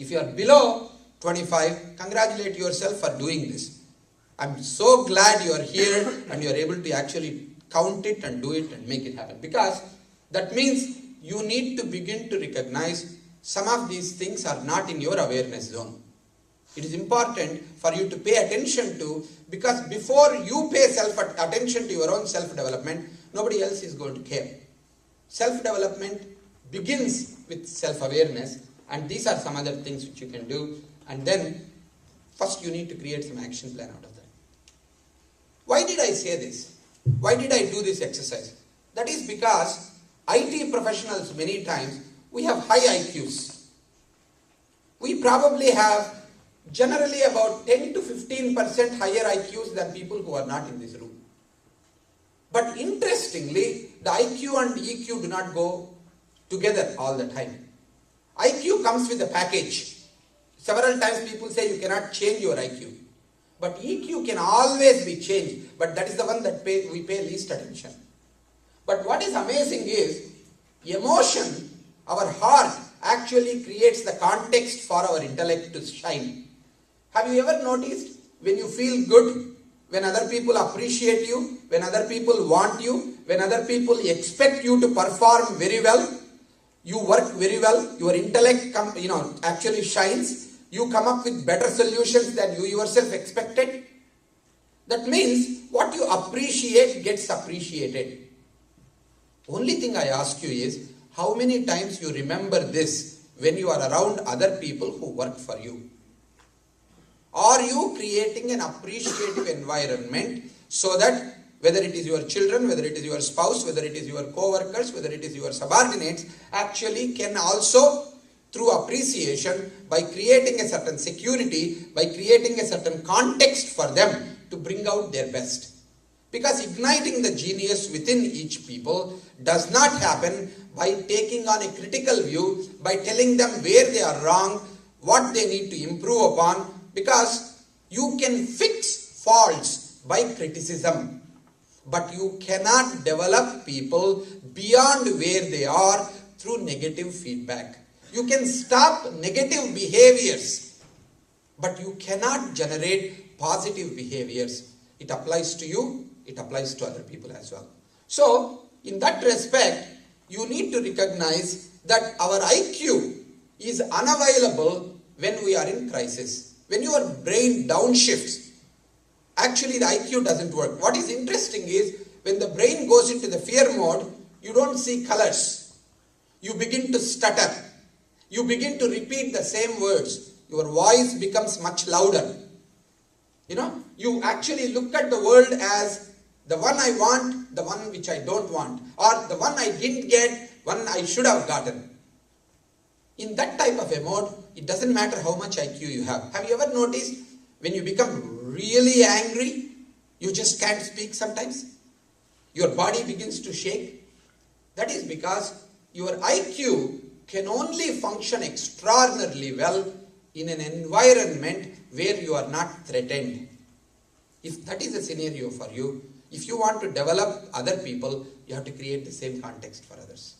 If you are below 25, congratulate yourself for doing this. I'm so glad you are here and you are able to actually count it and do it and make it happen. Because that means you need to begin to recognize some of these things are not in your awareness zone. It is important for you to pay attention to, because before you pay attention to your own self-development, nobody else is going to care. Self-development begins with self-awareness, and these are some other things which you can do. And then first you need to create some action plan out of that. Why did I say this? Why did I do this exercise? That is because IT professionals, many times, we have high IQs. We probably have generally about 10 to 15% higher IQs than people who are not in this room. But interestingly, the IQ and EQ do not go together all the time. IQ comes with a package. Several times people say you cannot change your IQ. But EQ can always be changed. But that is the one that we pay least attention. But what is amazing is, emotion, our heart, actually creates the context for our intellect to shine. Have you ever noticed when you feel good, when other people appreciate you, when other people want you, when other people expect you to perform very well, you work very well, your intellect actually shines, you come up with better solutions than you yourself expected? That means what you appreciate gets appreciated. Only thing I ask you is, how many times you remember this when you are around other people who work for you? Are you creating an appreciative environment so that whether it is your children, whether it is your spouse, whether it is your co-workers, whether it is your subordinates, actually can also, through appreciation, by creating a certain security, by creating a certain context for them to bring out their best? Because igniting the genius within each people does not happen by taking on a critical view, by telling them where they are wrong, what they need to improve upon, because you can fix faults by criticism, but you cannot develop people beyond where they are through negative feedback. You can stop negative behaviors, but you cannot generate positive behaviors. It applies to you, it applies to other people as well. So, in that respect, you need to recognize that our IQ is unavailable when we are in crisis. When your brain downshifts, actually the IQ doesn't work. What is interesting is, when the brain goes into the fear mode, you don't see colors. You begin to stutter. You begin to repeat the same words. Your voice becomes much louder. You actually look at the world as the one I want, the one which I don't want, or the one I didn't get, one I should have gotten. In that type of a mode, it doesn't matter how much IQ you have. Have you ever noticed when you become really angry, you just can't speak sometimes? Your body begins to shake. That is because your IQ can only function extraordinarily well in an environment where you are not threatened. If that is a scenario for you, if you want to develop other people, you have to create the same context for others.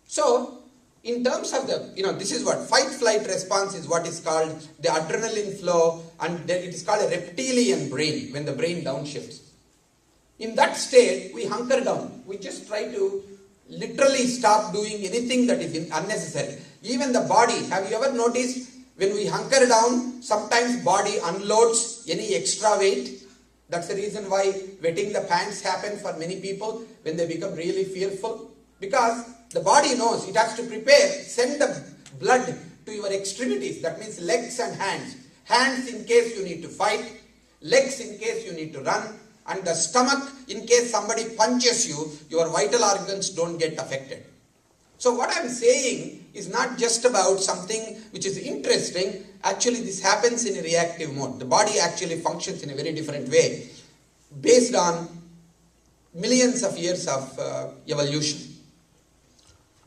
So, in terms of this is what fight-flight response is, what is called the adrenaline flow, and then it is called a reptilian brain, when the brain downshifts. In that state, we hunker down. We just try to literally stop doing anything that is unnecessary. Even the body, have you ever noticed when we hunker down, sometimes body unloads any extra weight? That's the reason why wetting the pants happen for many people when they become really fearful. Because the body knows it has to prepare, send the blood to your extremities. That means legs and hands. Hands in case you need to fight, legs in case you need to run, and the stomach in case somebody punches you, your vital organs don't get affected. So what I'm saying is not just about something which is interesting. Actually, this happens in a reactive mode. The body actually functions in a very different way based on millions of years of evolution.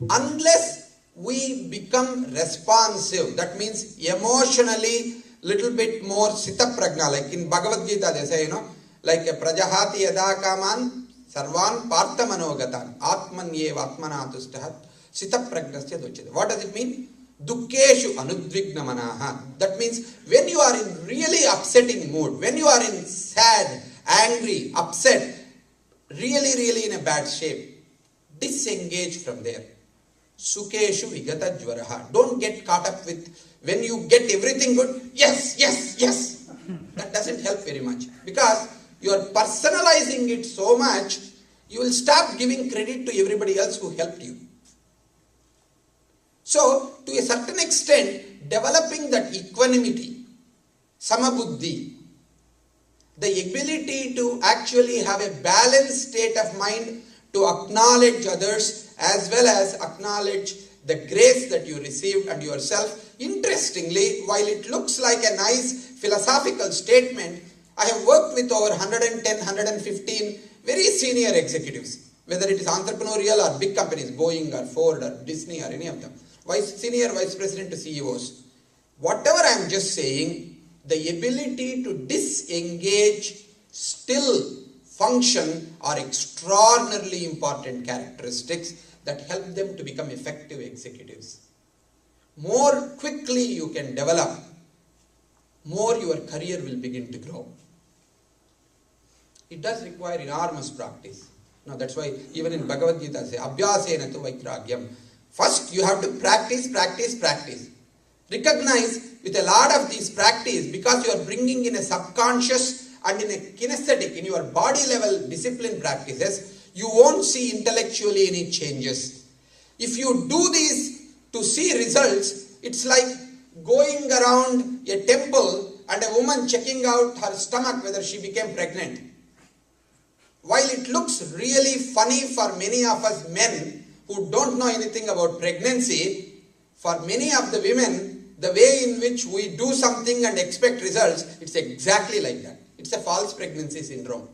Unless we become responsive, that means emotionally little bit more sita prajna, like in Bhagavad Gita they say, like a prajahati yada kaman sarvan partha manogatan atmanyeva atmanatustahat Sitapragnasya dochide. What does it mean? Dukkeshu anudvigna manaha. That means when you are in really upsetting mood, when you are in sad, angry, upset, really in a bad shape, disengage from there. Sukeshu vigata jvaraha. Don't get caught up with when you get everything good. Yes. That doesn't help very much, because you are personalizing it so much, you will stop giving credit to everybody else who helped you. So, to a certain extent, developing that equanimity, samabuddhi, the ability to actually have a balanced state of mind to acknowledge others as well as acknowledge the grace that you received and yourself. Interestingly, while it looks like a nice philosophical statement, I have worked with over 110, 115 very senior executives, whether it is entrepreneurial or big companies, Boeing or Ford or Disney or any of them, senior vice president to CEOs. Whatever I am just saying, the ability to disengage, still function are extraordinarily important characteristics that help them to become effective executives. More quickly you can develop, more your career will begin to grow. It does require enormous practice. Now that's why even in Bhagavad Gita say, Abhyasena tu vaikragyam. First you have to practice. Recognize with a lot of these practice, because you are bringing in a subconscious and in a kinesthetic, in your body level discipline practices, you won't see intellectually any changes. If you do these to see results, it's like going around a temple and a woman checking out her stomach whether she became pregnant. While it looks really funny for many of us men who don't know anything about pregnancy, for many of the women, the way in which we do something and expect results, it's exactly like that. It's a false pregnancy syndrome.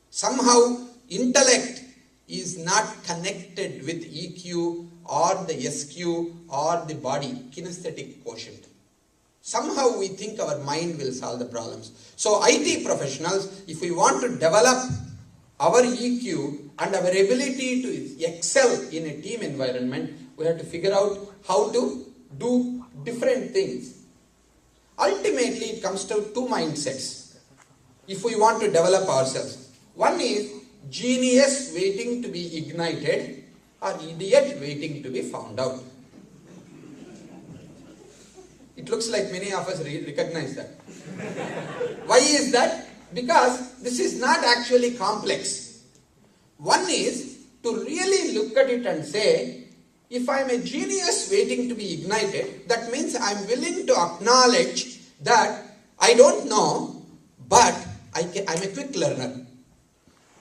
Somehow, intellect is not connected with EQ or the SQ or the body, kinesthetic quotient. Somehow we think our mind will solve the problems. So IT professionals, if we want to develop our EQ and our ability to excel in a team environment, we have to figure out how to do different things. Ultimately, it comes to two mindsets if we want to develop ourselves. One is genius waiting to be ignited or idiot waiting to be found out. It looks like many of us recognize that. Why is that? Because this is not actually complex. One is to really look at it and say, if I am a genius waiting to be ignited, that means I am willing to acknowledge that I don't know, but I am a quick learner.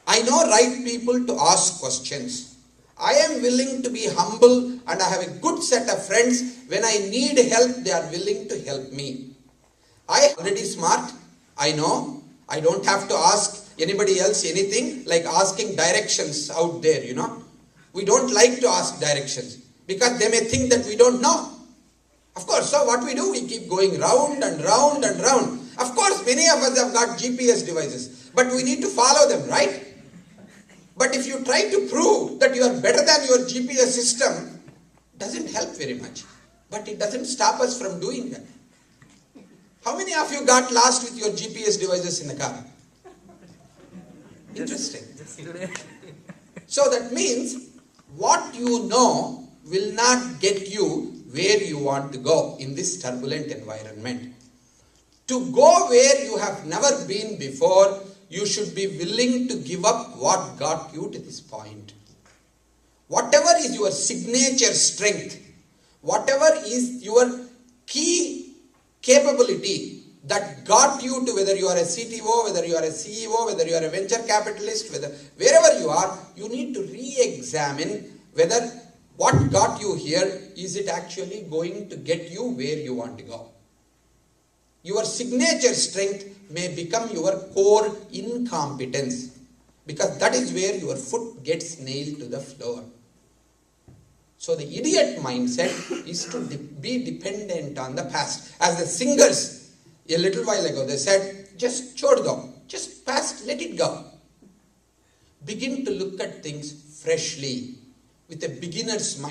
I know right people to ask questions. I am willing to be humble and I have a good set of friends. When I need help, they are willing to help me. I am already smart. I know. I don't have to ask anybody else anything, like asking directions out there, We don't like to ask directions because they may think that we don't know. Of course, so what we do, we keep going round and round and round. Of course, many of us have got GPS devices, but we need to follow them, right? But if you try to prove that you are better than your GPS system, it doesn't help very much. But it doesn't stop us from doing that. How many of you got lost with your GPS devices in the car? Interesting. So that means what you know will not get you where you want to go in this turbulent environment. To go where you have never been before, you should be willing to give up what got you to this point. Whatever is your signature strength, whatever is your key capability that got you to, whether you are a CTO, whether you are a CEO, whether you are a venture capitalist, wherever you are, you need to re-examine whether what got you here, is it actually going to get you where you want to go. Your signature strength may become your core incompetence, because that is where your foot gets nailed to the floor. So the idiot mindset is to be dependent on the past. As the singers a little while ago, they said, just chhod do, just past, let it go. Begin to look at things freshly with a beginner's mind.